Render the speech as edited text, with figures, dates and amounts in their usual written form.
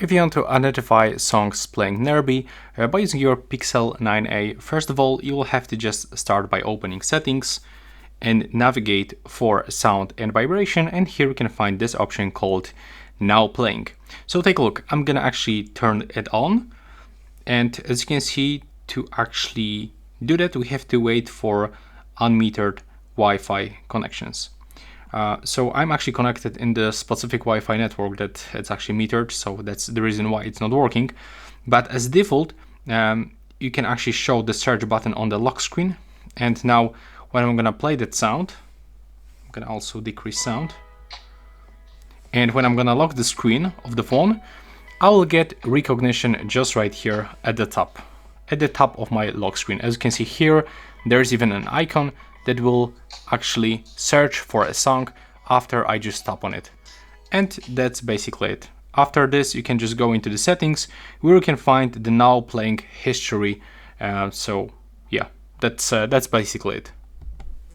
If you want to identify songs playing nearby by using your Pixel 9a, first of all, you will have to just start by opening settings and navigate for sound and vibration, and here we can find this option called now playing. So take a look, I'm gonna actually turn it on, and as you can see, to actually do that we have to wait for unmetered Wi-Fi connections. So I'm actually connected in the specific Wi-Fi network that it's actually metered, so that's the reason why it's not working. But as default, you can actually show the search button on the lock screen. And now when I'm gonna play that sound, I'm gonna also decrease sound. And when I'm gonna lock the screen of the phone, I will get recognition just right here at the top of my lock screen. As you can see here, there's even an icon that will actually search for a song after I just tap on it. And that's basically it. After this, you can just go into the settings where you can find the now playing history. So yeah, that's basically it.